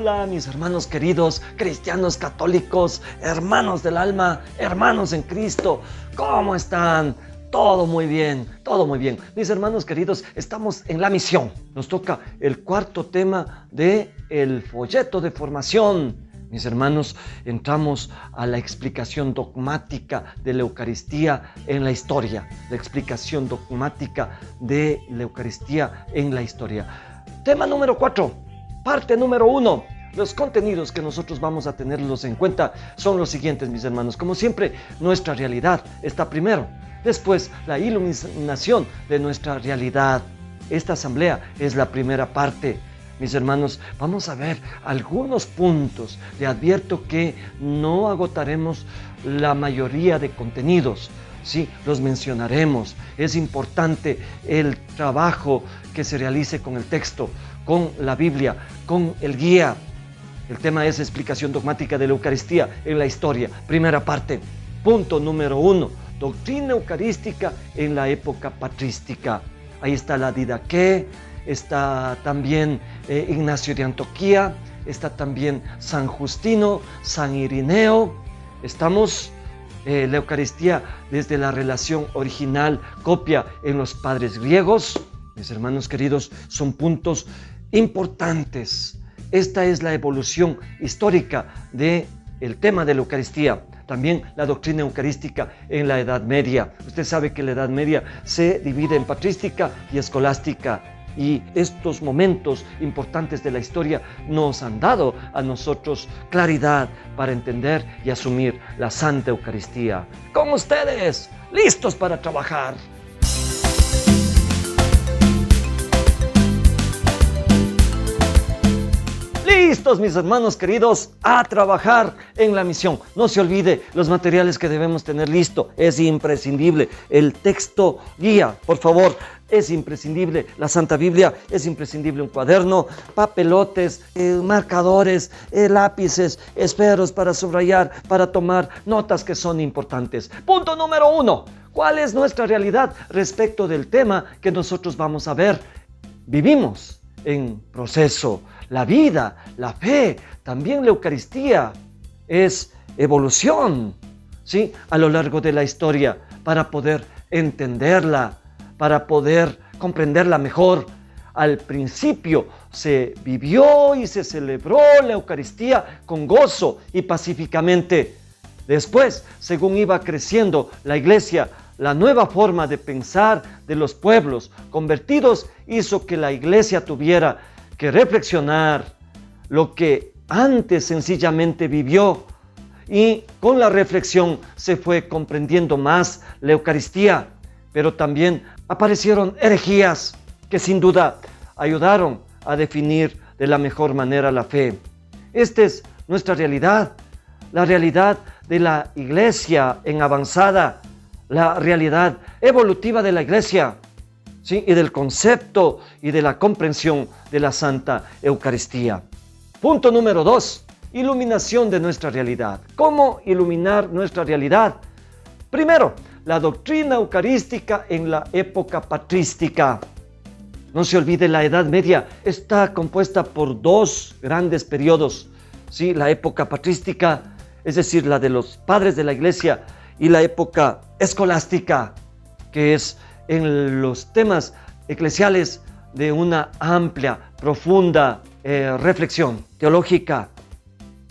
Hola mis hermanos queridos, cristianos católicos, hermanos del alma, hermanos en Cristo. ¿Cómo están? Todo muy bien, todo muy bien. Mis hermanos queridos, estamos en la misión. Nos toca el cuarto tema del folleto de formación. Mis hermanos, entramos a la explicación dogmática de la Eucaristía en la historia. La explicación dogmática de la Eucaristía en la historia. Tema número 4. Parte número 1. Los contenidos que nosotros vamos a tenerlos en cuenta son los siguientes, mis hermanos. Como siempre, nuestra realidad está primero. Después, la iluminación de nuestra realidad. Esta asamblea es la primera parte. Mis hermanos, vamos a ver algunos puntos. Le advierto que no agotaremos la mayoría de contenidos. Sí, los mencionaremos. Es importante el trabajo que se realice con el texto, con la Biblia, con el guía. El tema es explicación dogmática de la Eucaristía en la historia. Primera parte. Punto número 1. Doctrina eucarística en la época patrística. Ahí está la Didaqué, está también Ignacio de Antioquía, está también San Justino, San Irineo. Estamos la Eucaristía desde la relación original, copia en los padres griegos. Mis hermanos queridos, son puntos importantes. Esta es la evolución histórica del tema de la Eucaristía. También la doctrina eucarística en la Edad Media. Usted sabe que la Edad Media se divide en patrística y escolástica. Y estos momentos importantes de la historia nos han dado a nosotros claridad para entender y asumir la Santa Eucaristía. Con ustedes, listos para trabajar. Listos, mis hermanos queridos, a trabajar en la misión. No se olvide los materiales que debemos tener listo. Es imprescindible el texto guía, por favor. Es imprescindible la Santa Biblia, es imprescindible un cuaderno, papelotes, marcadores, lápices, esferos para subrayar, para tomar notas que son importantes. Punto número 1. ¿Cuál es nuestra realidad respecto del tema que nosotros vamos a ver? Vivimos en proceso. La vida, la fe, también la Eucaristía es evolución, ¿sí? A lo largo de la historia para poder entenderla, para poder comprenderla mejor. Al principio se vivió y se celebró la Eucaristía con gozo y pacíficamente. Después, según iba creciendo la Iglesia, la nueva forma de pensar de los pueblos convertidos hizo que la Iglesia tuviera que reflexionar lo que antes sencillamente vivió, y con la reflexión se fue comprendiendo más la Eucaristía, pero también aparecieron herejías que sin duda ayudaron a definir de la mejor manera la fe. Esta es nuestra realidad, la realidad de la Iglesia en avanzada, la realidad evolutiva de la Iglesia, ¿sí? Y del concepto y de la comprensión de la Santa Eucaristía. Punto número 2. Iluminación de nuestra realidad. ¿Cómo iluminar nuestra realidad? Primero, la doctrina eucarística en la época patrística. No se olvide, la Edad Media está compuesta por dos grandes periodos, ¿sí? La época patrística, es decir, la de los padres de la Iglesia, y la época escolástica, que es en los temas eclesiales de una amplia, profunda reflexión teológica.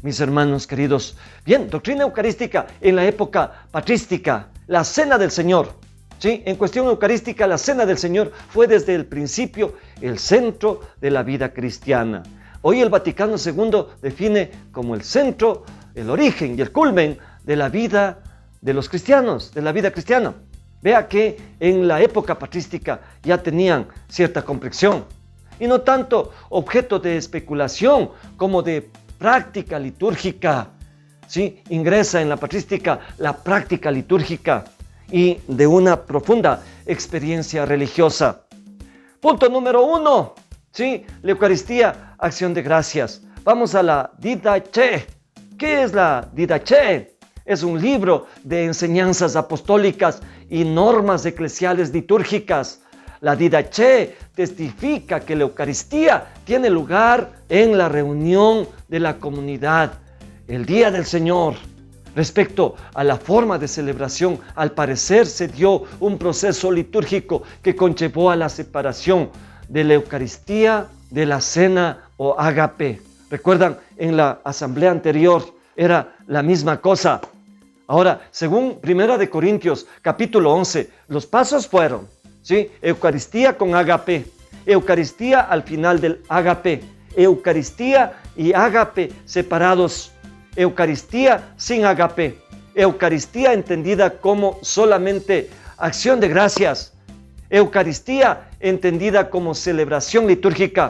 Mis hermanos queridos, bien, doctrina eucarística en la época patrística, la Cena del Señor, ¿sí? En cuestión eucarística, la Cena del Señor fue desde el principio el centro de la vida cristiana. Hoy el Vaticano II define como el centro, el origen y el culmen de la vida de los cristianos, de la vida cristiana. Vea que en la época patrística ya tenían cierta comprensión y no tanto objeto de especulación como de práctica litúrgica, ¿sí? Ingresa en la patrística la práctica litúrgica y de una profunda experiencia religiosa. Punto número 1, ¿sí? La Eucaristía, acción de gracias. Vamos a la Didaché. ¿Qué es la Didaché? Es un libro de enseñanzas apostólicas y normas eclesiales litúrgicas. La Didache testifica que la Eucaristía tiene lugar en la reunión de la comunidad, el día del Señor. Respecto a la forma de celebración, al parecer se dio un proceso litúrgico que conllevó a la separación de la Eucaristía de la cena o ágape. ¿Recuerdan? En la asamblea anterior era la misma cosa. Ahora, según 1 Corintios capítulo 11, los pasos fueron, ¿sí? Eucaristía con ágape, Eucaristía al final del ágape, Eucaristía y ágape separados, Eucaristía sin ágape, Eucaristía entendida como solamente acción de gracias, Eucaristía entendida como celebración litúrgica,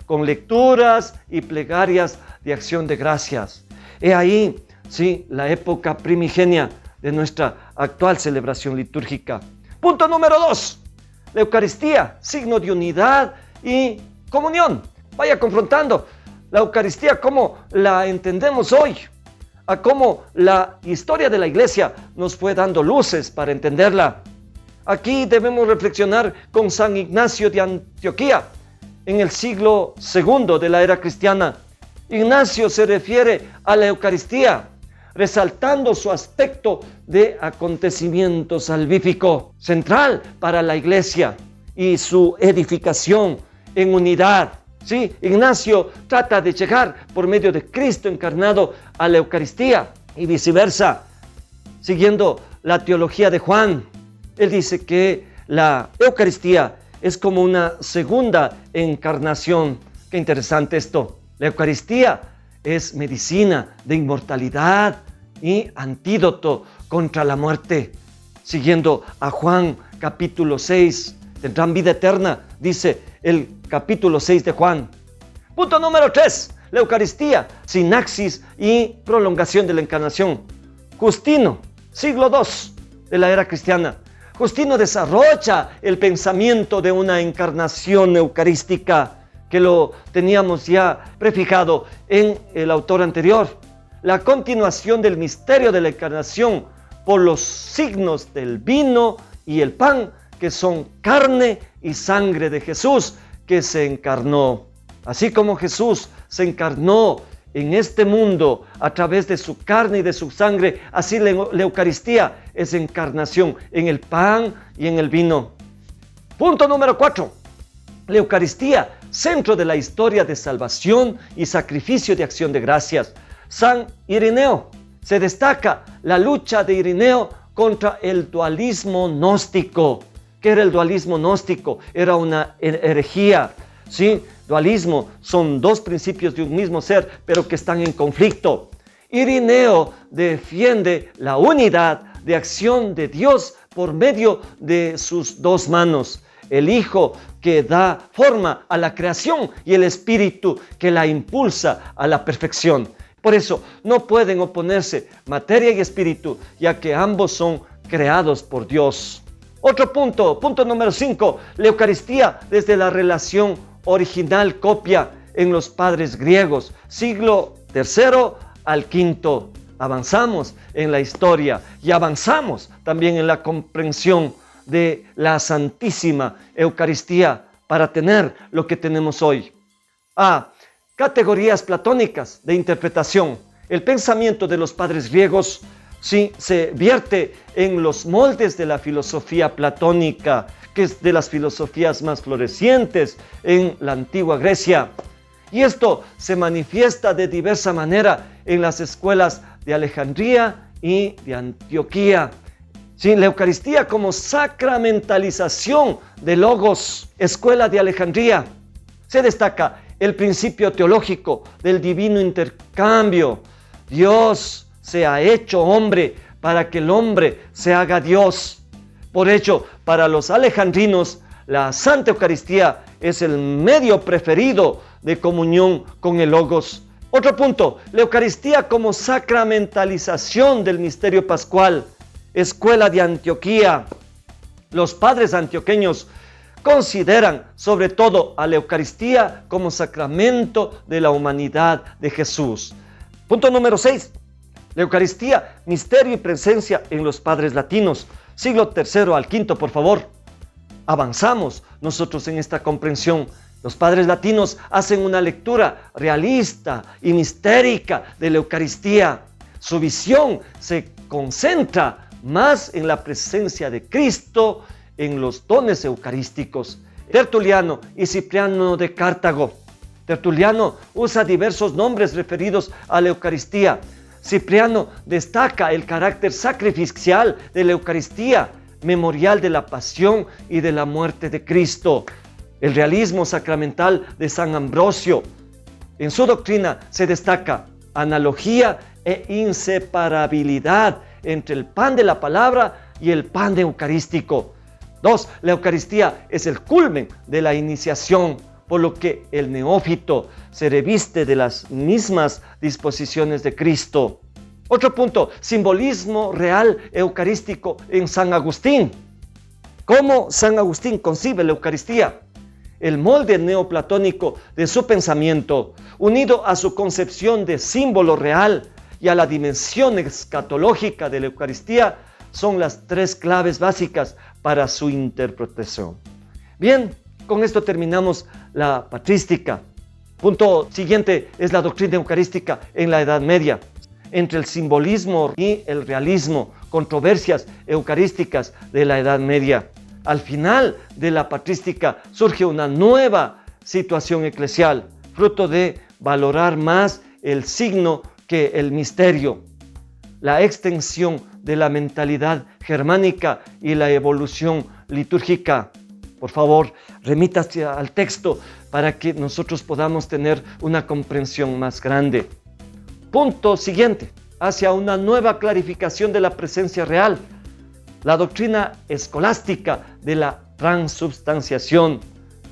con lecturas y plegarias de acción de gracias. He ahí, sí, la época primigenia de nuestra actual celebración litúrgica. Punto número 2. La Eucaristía, signo de unidad y comunión. Vaya confrontando la Eucaristía como la entendemos hoy, a cómo la historia de la Iglesia nos fue dando luces para entenderla. Aquí debemos reflexionar con San Ignacio de Antioquía, en el siglo II de la era cristiana. Ignacio se refiere a la Eucaristía, resaltando su aspecto de acontecimiento salvífico, central para la Iglesia y su edificación en unidad. Sí, Ignacio trata de llegar por medio de Cristo encarnado a la Eucaristía y viceversa, siguiendo la teología de Juan. Él dice que la Eucaristía es como una segunda encarnación. Qué interesante esto. La Eucaristía es medicina de inmortalidad y antídoto contra la muerte. Siguiendo a Juan capítulo 6, tendrán vida eterna, dice el capítulo 6 de Juan. Punto número 3. La Eucaristía, sinaxis y prolongación de la encarnación. Justino, siglo II de la era cristiana. Justino desarrolla el pensamiento de una encarnación eucarística que lo teníamos ya prefijado en el autor anterior. La continuación del misterio de la encarnación por los signos del vino y el pan, que son carne y sangre de Jesús, que se encarnó. Así como Jesús se encarnó en este mundo a través de su carne y de su sangre, así la Eucaristía es encarnación en el pan y en el vino. Punto número 4. La Eucaristía, centro de la historia de salvación y sacrificio de acción de gracias. San Ireneo, se destaca la lucha de Ireneo contra el dualismo gnóstico. ¿Qué era el dualismo gnóstico? Era una herejía, ¿sí? Dualismo son dos principios de un mismo ser, pero que están en conflicto. Ireneo defiende la unidad de acción de Dios por medio de sus dos manos. El Hijo que da forma a la creación y el Espíritu que la impulsa a la perfección. Por eso no pueden oponerse materia y espíritu, ya que ambos son creados por Dios. Otro punto número 5, la Eucaristía desde la relación original copia en los padres griegos, siglo III al V. Avanzamos en la historia y avanzamos también en la comprensión de la Santísima Eucaristía para tener lo que tenemos hoy. Categorías platónicas de interpretación. El pensamiento de los padres griegos se vierte en los moldes de la filosofía platónica, que es de las filosofías más florecientes en la antigua Grecia. Y esto se manifiesta de diversa manera en las escuelas de Alejandría y de Antioquía. La Eucaristía como sacramentalización de Logos, escuela de Alejandría. Se destaca el principio teológico del divino intercambio. Dios se ha hecho hombre para que el hombre se haga Dios. Por ello, para los alejandrinos, la Santa Eucaristía es el medio preferido de comunión con el Logos. Otro punto, la Eucaristía como sacramentalización del misterio pascual, escuela de Antioquía. Los padres antioqueños consideran sobre todo a la Eucaristía como sacramento de la humanidad de Jesús. Punto número 6. La Eucaristía, misterio y presencia en los padres latinos. Siglo III al V, por favor. avanzamos nosotros en esta comprensión. Los padres latinos hacen una lectura realista y mistérica de la Eucaristía. Su visión se concentra más en la presencia de Cristo, en los dones eucarísticos. Tertuliano y Cipriano de Cartago. Tertuliano usa diversos nombres referidos a la Eucaristía. Cipriano destaca el carácter sacrificial de la Eucaristía, memorial de la pasión y de la muerte de Cristo. El realismo sacramental de San Ambrosio. En su doctrina se destaca analogía e inseparabilidad entre el pan de la palabra y el pan eucarístico. 2. La Eucaristía es el culmen de la iniciación, por lo que el neófito se reviste de las mismas disposiciones de Cristo. Otro punto, simbolismo real eucarístico en San Agustín. ¿Cómo San Agustín concibe la Eucaristía? El molde neoplatónico de su pensamiento, unido a su concepción de símbolo real y a la dimensión escatológica de la Eucaristía, son las tres claves básicas para su interpretación. Bien, con esto terminamos la patrística. Punto siguiente es la doctrina eucarística en la Edad Media. Entre el simbolismo y el realismo, controversias eucarísticas de la Edad Media. Al final de la patrística surge una nueva situación eclesial, fruto de valorar más el signo que el misterio, la extensión de la mentalidad germánica y la evolución litúrgica. Por favor, remítase al texto para que nosotros podamos tener una comprensión más grande. Punto siguiente, hacia una nueva clarificación de la presencia real. La doctrina escolástica de la transubstanciación.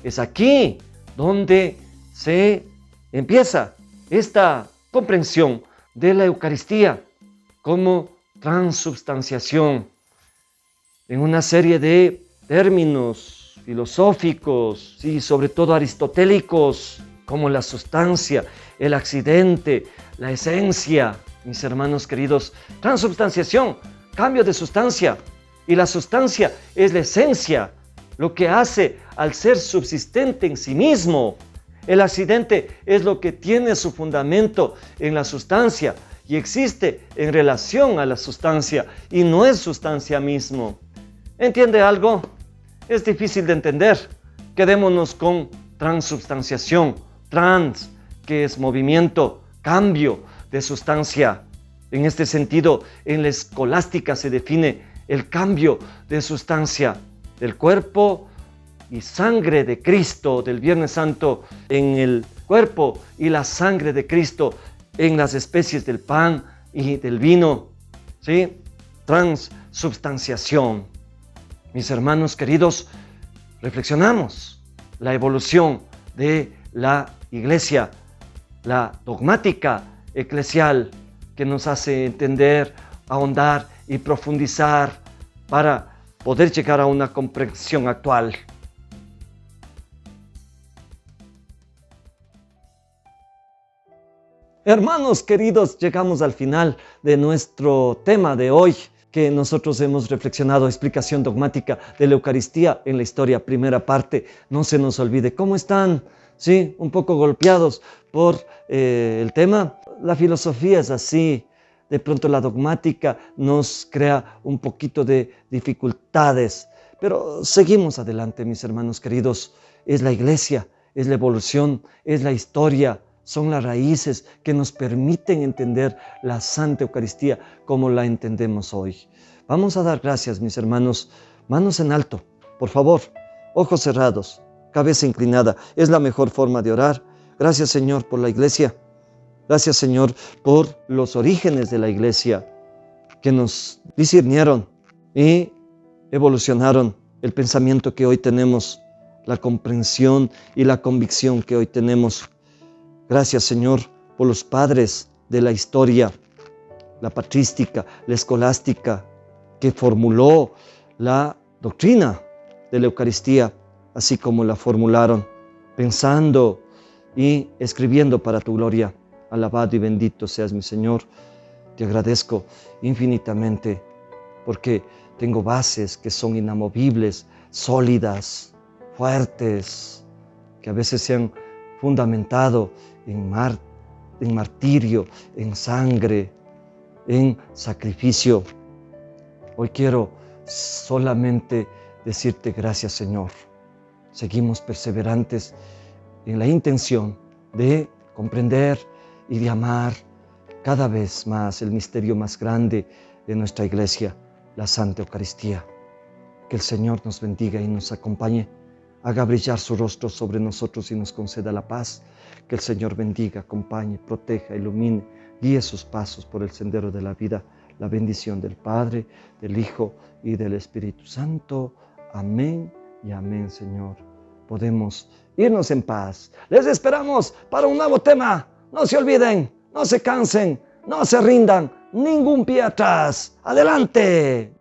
Es aquí donde se empieza esta comprensión de la Eucaristía como transubstanciación. En una serie de términos filosóficos y sobre todo aristotélicos, como la sustancia, el accidente, la esencia, mis hermanos queridos. Transubstanciación, cambio de sustancia. Y la sustancia es la esencia, lo que hace al ser subsistente en sí mismo. El accidente es lo que tiene su fundamento en la sustancia y existe en relación a la sustancia y no es sustancia mismo. ¿Entiende algo? Es difícil de entender. Quedémonos con transubstanciación. Trans, que es movimiento, cambio de sustancia. En este sentido, en la escolástica se define el cambio de sustancia del cuerpo y sangre de Cristo del Viernes Santo en el cuerpo y la sangre de Cristo en las especies del pan y del vino. ¿Sí? Transubstanciación. Mis hermanos queridos, reflexionamos la evolución de la Iglesia, la dogmática eclesial que nos hace entender, ahondar y profundizar para poder llegar a una comprensión actual. Hermanos queridos, llegamos al final de nuestro tema de hoy, que nosotros hemos reflexionado, explicación dogmática de la Eucaristía en la historia, primera parte. No se nos olvide. ¿Cómo están? Sí, un poco golpeados por el tema. La filosofía es así. De pronto la dogmática nos crea un poquito de dificultades. Pero seguimos adelante, mis hermanos queridos. Es la Iglesia, es la evolución, es la historia. Son las raíces que nos permiten entender la Santa Eucaristía como la entendemos hoy. Vamos a dar gracias, mis hermanos. Manos en alto, por favor. Ojos cerrados, cabeza inclinada. Es la mejor forma de orar. Gracias, Señor, por la Iglesia. Gracias, Señor, por los orígenes de la Iglesia que nos discernieron y evolucionaron el pensamiento que hoy tenemos, la comprensión y la convicción que hoy tenemos. Gracias, Señor, por los padres de la historia, la patrística, la escolástica, que formuló la doctrina de la Eucaristía, así como la formularon, pensando y escribiendo para tu gloria. Alabado y bendito seas, mi Señor. Te agradezco infinitamente porque tengo bases que son inamovibles sólidas, fuertes, que a veces se han fundamentado en martirio, en sangre, en sacrificio. Hoy quiero solamente decirte gracias, Señor. Seguimos perseverantes en la intención de comprender y de amar cada vez más el misterio más grande de nuestra iglesia, la Santa Eucaristía. Que el Señor nos bendiga y nos acompañe, haga brillar su rostro sobre nosotros y nos conceda la paz. Que el Señor bendiga, acompañe, proteja, ilumine, guíe sus pasos por el sendero de la vida. La bendición del Padre, del Hijo y del Espíritu Santo. Amén y amén, Señor. Podemos irnos en paz. Les esperamos para un nuevo tema. No se olviden, no se cansen, no se rindan, ningún pie atrás. ¡Adelante!